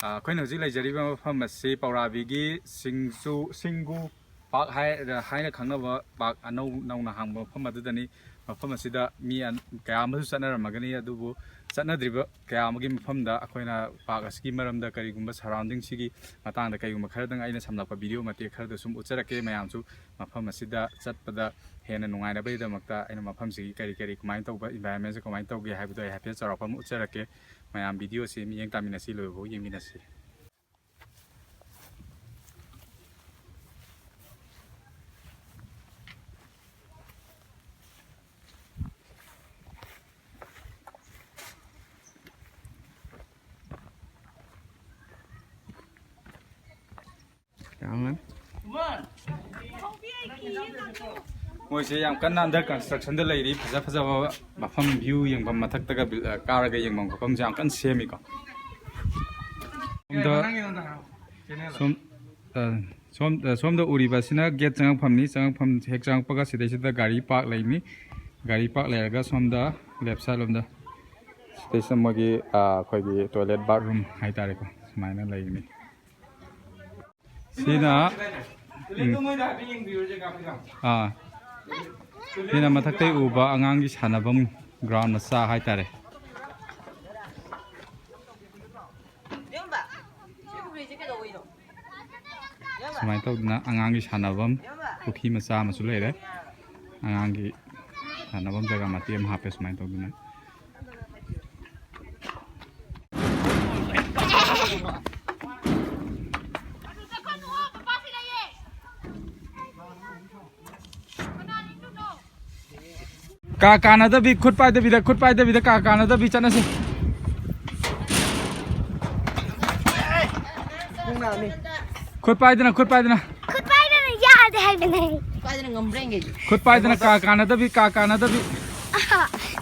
ꯑꯩꯈꯣꯏꯅ ꯍꯧꯖꯤꯛ ꯂꯩꯖꯔꯤꯕ ꯃꯐꯝ ꯑꯁꯤ ꯄꯧꯔꯥꯕꯤꯒꯤ ꯁꯤꯡꯒꯨ ꯄꯥꯔꯛ ꯍꯥꯏꯅ ꯈꯪꯅꯕ ꯄꯥꯔꯛ ꯅꯧꯅ ꯍꯥꯡꯕ ꯃꯐꯝ ꯑꯗꯨꯗꯅꯤ ꯃꯐꯝ ꯑꯁꯤꯗ ꯃꯤ ꯀꯌꯥ ꯑꯃꯁꯨ ꯆꯠꯅꯔꯝꯃꯒꯅꯤ ꯑꯗꯨꯕꯨ ꯆꯠꯅꯗ꯭ꯔꯤꯕ ꯀꯌꯥ ꯑꯃꯒꯤ ꯃꯐꯝꯗ ꯑꯩꯈꯣꯏꯅ ꯄꯥꯔꯛ ꯑꯁꯤꯒꯤ ꯃꯔꯝꯗ ꯀꯔꯤꯒꯨꯝꯕ ꯁꯔꯥꯎꯟꯗꯤꯡꯁꯤꯒꯤ ꯃꯇꯥꯡꯗ ꯀꯔꯤꯒꯨꯝꯕ ꯈꯔꯗꯪ ꯑꯩꯅ ꯁꯝꯂꯛꯄ ꯚꯤꯗꯤꯑꯣ ꯃꯇꯦꯛ ꯈꯔꯗ ꯁꯨꯝ ꯎꯠꯆꯔꯛꯀꯦ ꯃꯌꯥꯝꯁꯨ ꯃꯐꯝ ꯑꯁꯤꯗ ꯆꯠꯄꯗ ꯍꯦꯟꯅ ꯅꯨꯡꯉꯥꯏꯅꯕꯒꯤꯗꯃꯛꯇ ꯑꯩꯅ ꯃꯐꯝꯁꯤꯒꯤ ꯀꯔꯤ ꯀꯃꯥꯏꯅ ꯇꯧꯕ ꯏꯟꯚꯥꯏꯔꯟꯃꯦꯟꯁꯦ ꯀꯃꯥꯏꯅ ꯇꯧꯒꯦ ꯍꯥꯏꯕꯗꯣ ꯑꯩ ꯍꯥꯏꯐꯦꯠ ꯆꯥꯎꯔꯥꯛꯄ ꯑꯃ ꯎꯠꯆꯔꯛꯀꯦ ꯃꯌꯥꯝ ꯚꯤꯗꯤꯑꯣꯁꯤ ꯃꯤꯠꯌꯦꯡ ꯇꯥꯃꯤꯟꯅꯁꯤ ꯂꯣꯏꯕꯐꯥꯎ ꯌꯦꯡꯃꯤꯟꯅꯁꯤ मोसे याम कन्ना अंडर कंस्ट्रक्शन द लेरी फजा फजा मफम व्यू यंगबम मथक्तगा कारगा यंगबम खपम जाम कन सेमिको सोम द उरिबासिना गेट चंगफमनी चंगफम हेक चंगपगा सिदैसिदा गाड़ी पार्क लेनी गाड़ी पार्क लेरगा सोम द लेफ्ट साइड लोम द स्टेशन मगी खोगी टॉयलेट बाथरूम हाइतारेको सुमाइना लेनी सीना सीना मथक्तै उबा आंगांगी सानाबम ग्राउंड मचा हाइतारे सुमाइ तौदना आंगांगी सानाबम पुखी मचा मसु लेरे आंगांगी सानाबम जगह मतियम हापे सुमाइ तौदना काकाना भी खुद पाइदे भी काकाना भी चना से खुद पाइदना याद है नहीं खुद पाइदना काकाना भी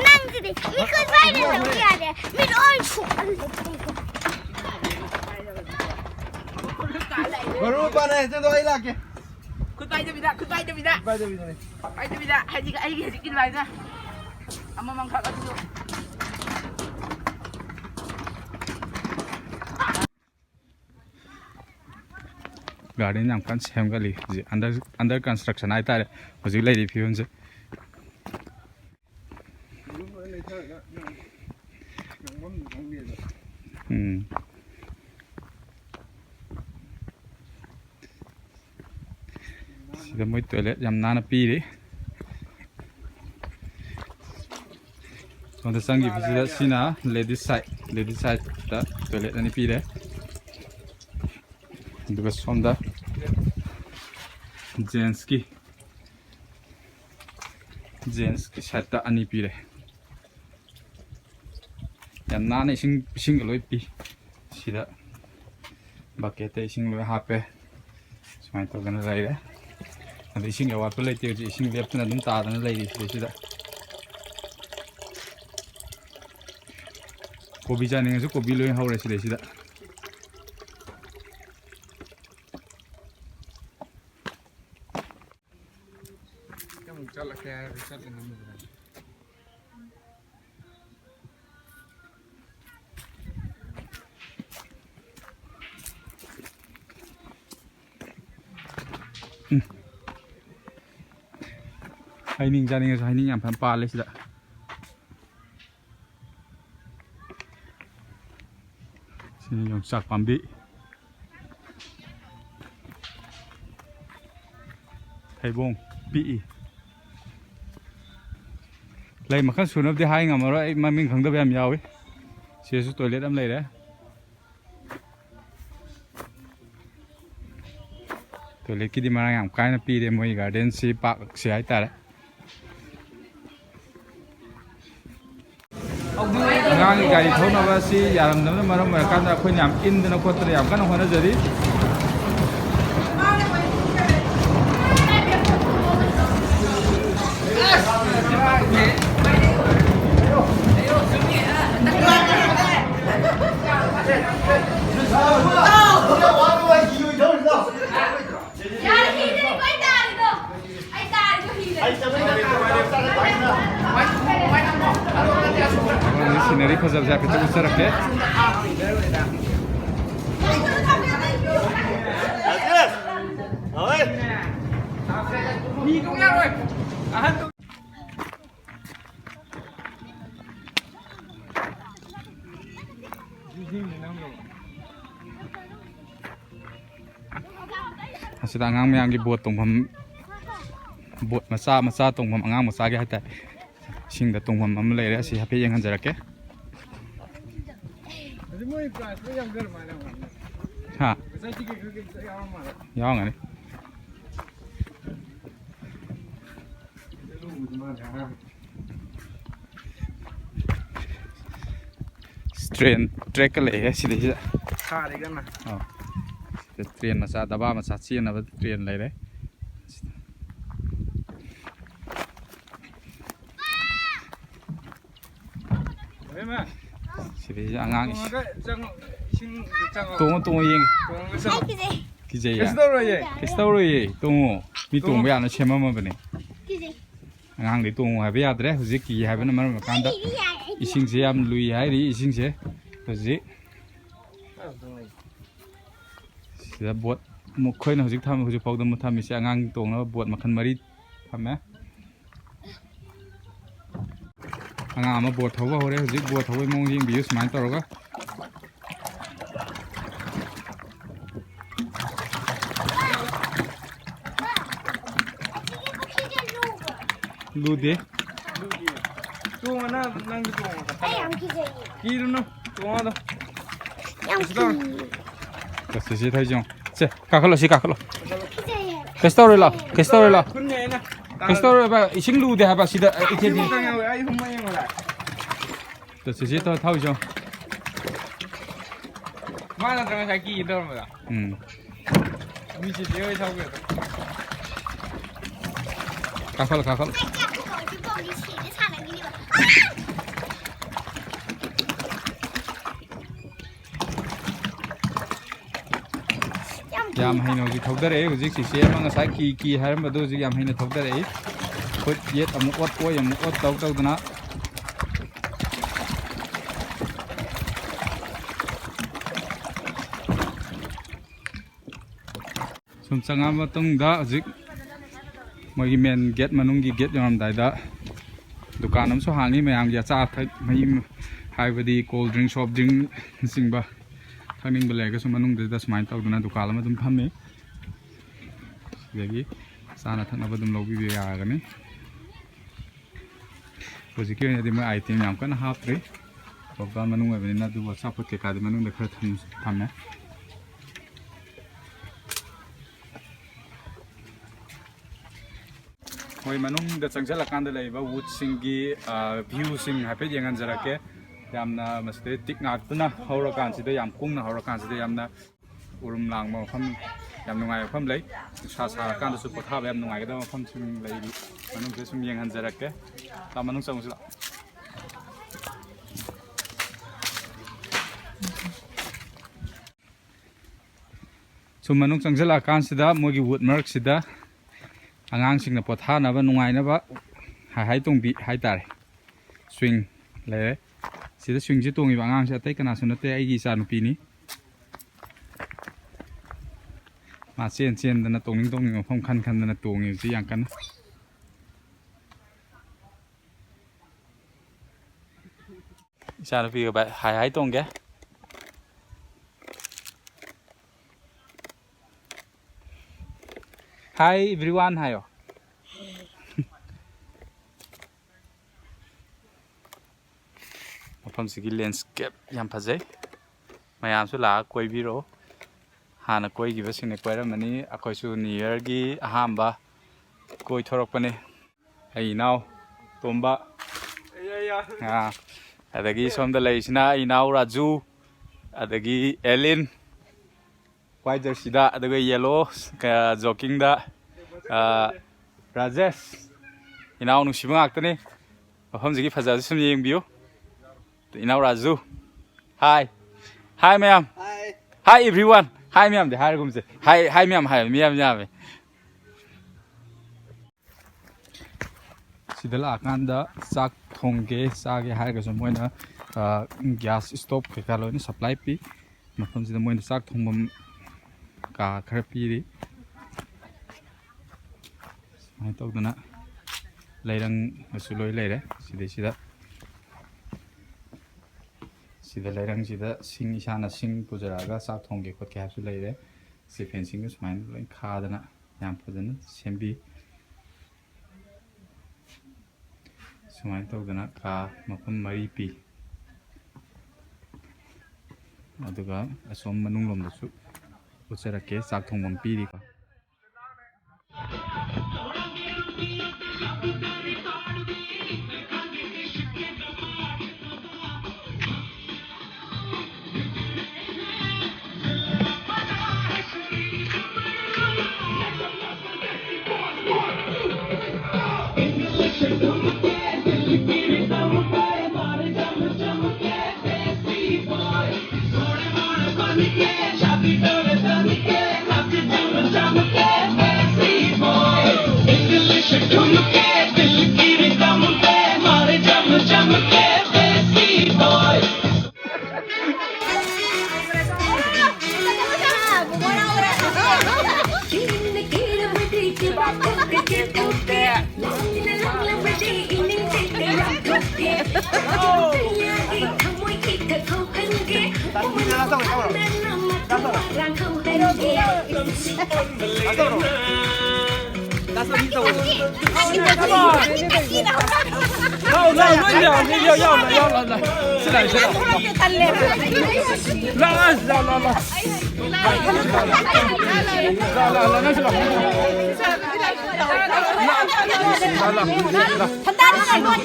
नंग दे मी खुद पाइदना याद है मी और बरू पाने से दो इलाके खुद पाइदे बिदा हाजी का आई हाजी किन बाइदा अम्मा मंग खा दो गार्डन याम कन सेमगली अंडर कंस्ट्रक्शन आइ तारे हजि लेरि फिउन से सिदा मोइ टॉयलेट याम नाना पीरे सोंदा संगी बिजिदा सिना लेडीज साइड दा टॉयलेट अनि पीरे दुगा सोंदा जेंट्स की साइड दा अनि पीरे याम नाना इसिंग लोइ पी सिदा बकेट इसिंग लोइ हापे सुमाइ तौगना लाइरे अद इसिंग अवाट लेते हजि इसिंग लेप्तना दुम तादना लेरि सिदा कोबी जानिंगसु कोबी लोइ हौरे सिदा हाइनिंग जानिंगसु हाइनिंग याम फन पाले सिदा सिनि योंचाक पाम्बी थाइबोंग पीई लै मखन सुनबदि हाइ ngमरो ai ममिंग खंगदब याम यावे सेसु टॉयलेट अम लेरे टॉयलेट की दिमाग याम कायना पीरे मोइ गार्डन से पार्क से हाइ तारे अगांगी गाड़ी थौनबा सि यारमदबना मरम ओरकान अखोइन याम इनदना खोतना याम कन होनजरी सीनरी फजब जाके तो उससे रखे มีตรงนี้เลยอาหารตรงสิตางางเมียงกีบวชตรงผมบวชมาซาตรงผมอ่างมาซาแกให้แต่ชิงแต่ตรงผมมันเลยแล้วสิฮับพี่ยังหันจะรักแกฮะยองไงนี่เทรนเทรคกันเลยสิเดี๋ยวข้าได้กันนะอ๋อเทรนมาซาดับบ้ามาซาเชียนนะเทรนอะไรเลยสิเดี๋ยวอ่างตัวยิงกี่เจียคิสโตรยตัวมีตัวไม่อยากนะเชื่อมั่นเป็นอ่างเดี๋ยวตัวหายไปยากเลยหุ่นกี่หายไปนั่นมันกันได้อีสิงเสียมลุยหายดิอีสิงเสียหุ่นเสียบวชมุกเคยนะหุ่นทำหุ่นพกดมุทำมีเสียอ่างตัวแล้วบวชมาคันมารีทำไหมอ่างมาบวชเขาว่าเขาได้หุ่นบวชเขาไปมองยิงบิวสมัยต่อหรอกลูดีตัวมันนั่งตัวมันกี่รุ่นนู้ตัวมันก็เสียท้ายจังเสียข้าขลุ่ยข้าขลุ่ยคริสตัลเลยล่ะคริสตัลเลยล่ะคริสตัลเลยแบบชิงลูดีฮะแบบสิเดอีกทีนี้ก็เสียท้ายจังมาแล้วตรงนี้กี่ตัวมันล่ะมีสิเดียวให้เท่ากันข้าขลุ่ยยามให้เราจะทำได้เลยวิจิตรเสียมันก็ใช้กี่ให้มาดูจิยามให้เราทำได้เลยพุทธเย็ดอมุกวัดกล้วยอมุกวัดเต่าตัวนั้นสมสังมาตรงด้าจิมากินเมนเก็ตมานุ่งกี่เก็ตยอมได้ด้าดุการน้ำสุหานี่ไม่ยามจะจ้าไม่ไฮวดีโคลด์ดริงก์ช็อปดริงก์สิ่งบ้าทางนี้เป็นอะไรก็สมนุนเดี๋ยวสมัยต่อดูนะดุการแล้วมาตุ้มทำนี่เดี๋ยวกี้สารทั้งนั้นมาตุ้มลงวิดีโอกันนี่โปรเจกต์นี้ที่มาไอทีมยามกันฮาร์ดเลยบอกตอนมานุ่งแบบนี้นะดูว่าชอบพูดเกี่ยวกับมานุ่งเด็กเขาทำนะโอ้ยมานุ่งเด็กสังเกตละกันเลยว่าวูดซิงกี้วิวซิงให้เป็นยังไงจะรักแกยามน่ะมันจะติดงานตัวน่ะเขาเราการสิได้ยามกุ้งน่ะเขาเราการสิได้ยามน่ะอุรมลางมาพัมยามนุ่งไงพัมเลยชาการรู้สึกปวดท้าแบบนุ่งไงก็ได้มาพัมชิมเลยมันนุ่งจะชิมยังหันจะรักแกตามมันนุ่งส่งสิละสมมันนุ่งสังเกตละการสิได้มวยกิวูดมาร์กสิได้อ่างสิ่งน่ะปวดท้าน่ะว่านุ่งไงนะว่าหายตรงบีหายตาสวิงเลยสิได้ช่วงที่ตรงนี้บางงานจะเตะกันนะส่วนเตะไอ้ยี่สานุปีนี้มาเซียนแต่นะตรงนี้พร้อมคันแต่นะตรงนี้สิอย่างกันสานุปีก็แบบหายตรงแก Hi everyone hiผมสกิลเลนส์เก็บยามพัดใจมายามสุดละกวยบิโรหานะกวยกี่เปอร์เซ็นต์ในกวยแล้วมันนี้อคอยสูนิเอร์กี้อาหารบ้ากวยทรกปนี่ไอ้นาวต้มบ้าแต่กี้ชมเดลัยชนะไอ้นาวราจูแต่กี้เอลินไวเดอร์ซิดาแต่กี้เยลโล่กับจ็อกกิ้งดาราเจสไอ้นาวนุ่งชิมงักตัวนี้ผมสกิลพัดใจสมยิงบิวinaugurated. Hi ma'am. Hi everyone. Hi ma'am. Hi kumse. Hi ma'am. Hi ma'am. Sidala akanda sak thongge sage hai ga so moina gas stove ke kalo ni supply pi mafam sida moina sak thongbam ka khara pi ri ꯁꯨꯃꯥꯏꯅ ꯇꯧꯗꯅ ꯂꯩꯔꯪꯁꯨ ꯂꯣꯏ ꯂꯩꯔꯦ ꯁꯤꯗ ꯂꯩꯔꯪꯁꯤꯗ ꯁꯤꯡ ꯏꯁꯥꯅ ꯁꯤꯡ ꯄꯨꯖꯔꯛꯑꯒ ꯆꯥꯛ ꯊꯣꯡꯒꯦ ꯈꯣꯠꯀꯦ ꯍꯥꯏꯕꯁꯨ ꯂꯩꯔꯦ ꯁꯤ ꯐꯦꯟꯁꯤꯡꯗꯨ ꯁꯨꯃꯥꯏꯅ ꯂꯣꯏ ꯈꯥꯗꯅ ꯌꯥꯝ ꯐꯖꯅ ꯁꯦꯝꯕꯤ ꯁꯨꯃꯥꯏꯅ ꯇꯧꯗꯅ ꯀꯥ ꯃꯐꯝ 4 ꯄꯤ ꯑꯗꯨꯒ ꯑꯁꯣꯝ ꯃꯅꯨꯡꯂꯣꯝꯗꯁꯨ ꯎꯠꯆꯔꯛꯀꯦ ꯆꯥꯛ ꯊꯣꯡꯐꯝ ꯄꯤꯔꯤꯀꯣ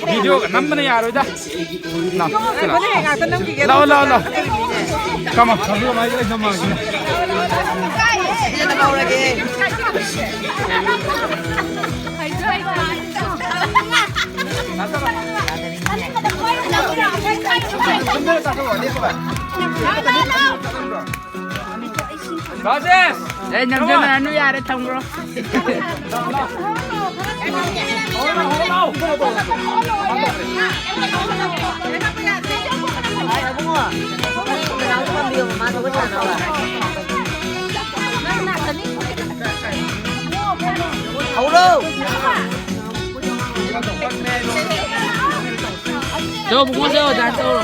비디오가 남는 야로다. 나. 가만. 가지고 많이 그래 좀 많이. Nhầm anh nuôi ra để thông rồi. Cho bụng con dơ ra cho.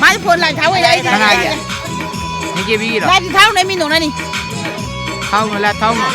Mai phone lại tháo ấy đấy. Thằng này kìa. Cái kia bị gì đó. Lại tháo này mình nổ này đi. Tháo là tháo mà.